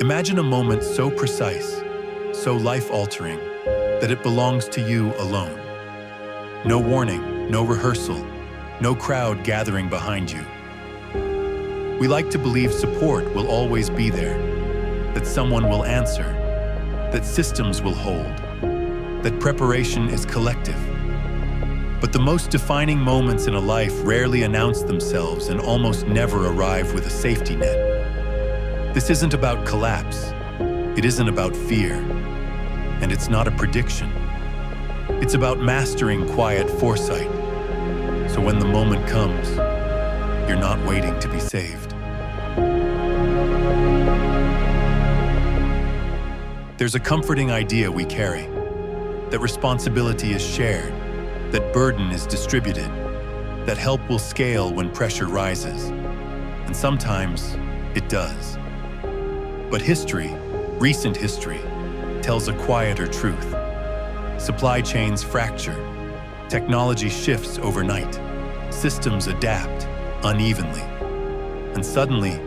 Imagine a moment so precise, so life-altering, that it belongs to you alone. No warning, no rehearsal, no crowd gathering behind you. We like to believe support will always be there, that someone will answer, that systems will hold, that preparation is collective. But the most defining moments in a life rarely announce themselves and almost never arrive with a safety net. This isn't about collapse, it isn't about fear, and it's not a prediction. It's about mastering quiet foresight, so when the moment comes, you're not waiting to be saved. There's a comforting idea we carry, that responsibility is shared, that burden is distributed, that help will scale when pressure rises. And sometimes it does. But history, recent history, tells a quieter truth. Supply chains fracture, technology shifts overnight, systems adapt unevenly, and suddenly,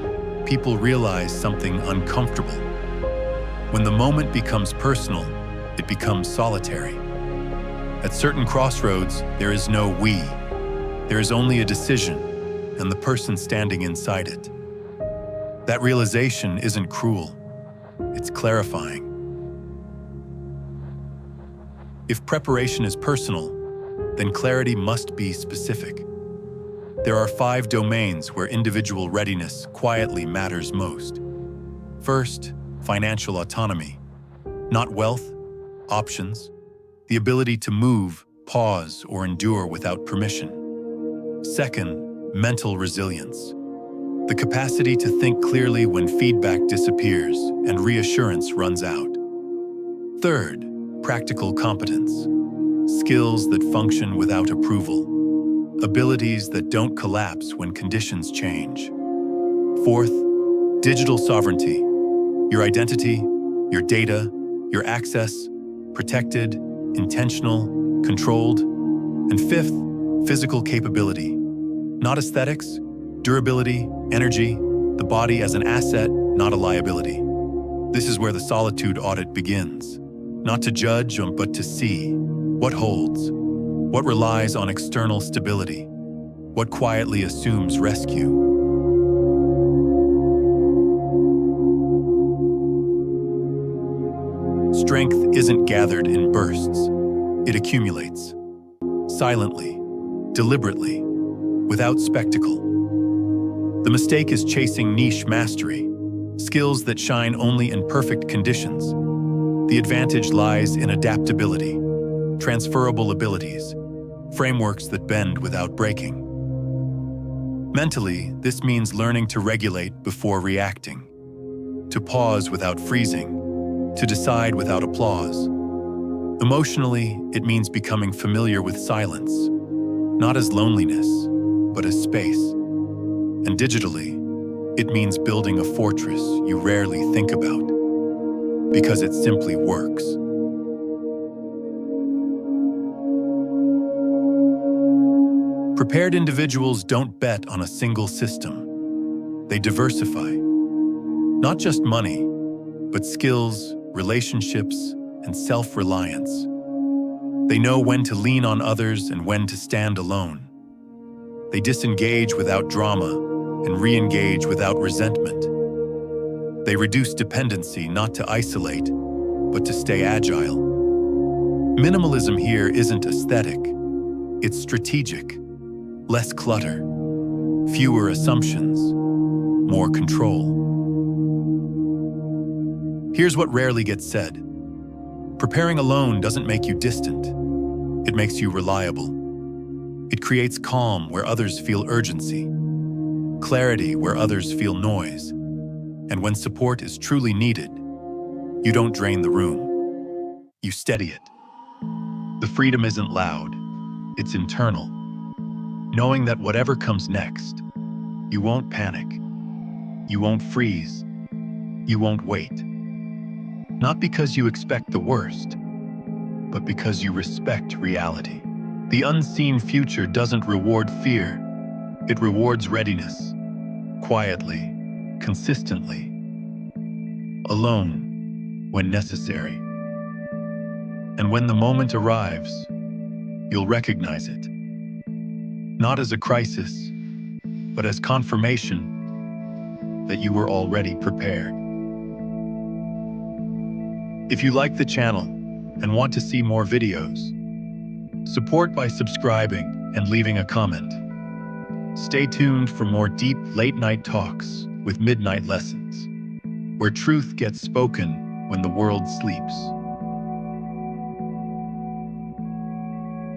people realize something uncomfortable. When the moment becomes personal, it becomes solitary. At certain crossroads, there is no we. There is only a decision, and the person standing inside it. That realization isn't cruel, it's clarifying. If preparation is personal, then clarity must be specific. There are 5 domains where individual readiness quietly matters most. First, financial autonomy. Not wealth, options, the ability to move, pause, or endure without permission. Second, mental resilience. The capacity to think clearly when feedback disappears and reassurance runs out. Third, practical competence. Skills that function without approval. Abilities that don't collapse when conditions change. Fourth, digital sovereignty. Your identity, your data, your access, protected, intentional, controlled. And fifth, physical capability. Not aesthetics, durability, energy, the body as an asset, not a liability. This is where the solitude audit begins. Not to judge, but to see what holds, what relies on external stability, what quietly assumes rescue. Strength isn't gathered in bursts. It accumulates. Silently, deliberately, without spectacle. The mistake is chasing niche mastery, skills that shine only in perfect conditions. The advantage lies in adaptability, transferable abilities, frameworks that bend without breaking. Mentally, this means learning to regulate before reacting, to pause without freezing, to decide without applause. Emotionally, it means becoming familiar with silence, not as loneliness, but as space. And digitally, it means building a fortress you rarely think about, because it simply works. Prepared individuals don't bet on a single system. They diversify. Not just money, but skills, relationships, and self-reliance. They know when to lean on others and when to stand alone. They disengage without drama and re-engage without resentment. They reduce dependency not to isolate, but to stay agile. Minimalism here isn't aesthetic, it's strategic. Less clutter, fewer assumptions, more control. Here's what rarely gets said. Preparing alone doesn't make you distant. It makes you reliable. It creates calm where others feel urgency, clarity where others feel noise. And when support is truly needed, you don't drain the room. You steady it. The freedom isn't loud, it's internal. Knowing that whatever comes next, you won't panic, you won't freeze, you won't wait. Not because you expect the worst, but because you respect reality. The unseen future doesn't reward fear, it rewards readiness, quietly, consistently. alone when necessary. And when the moment arrives, you'll recognize it, not as a crisis, but as confirmation that you were already prepared. If you like the channel and want to see more videos, support by subscribing and leaving a comment. Stay tuned for more deep late-night talks with Midnight Lessons, where truth gets spoken when the world sleeps.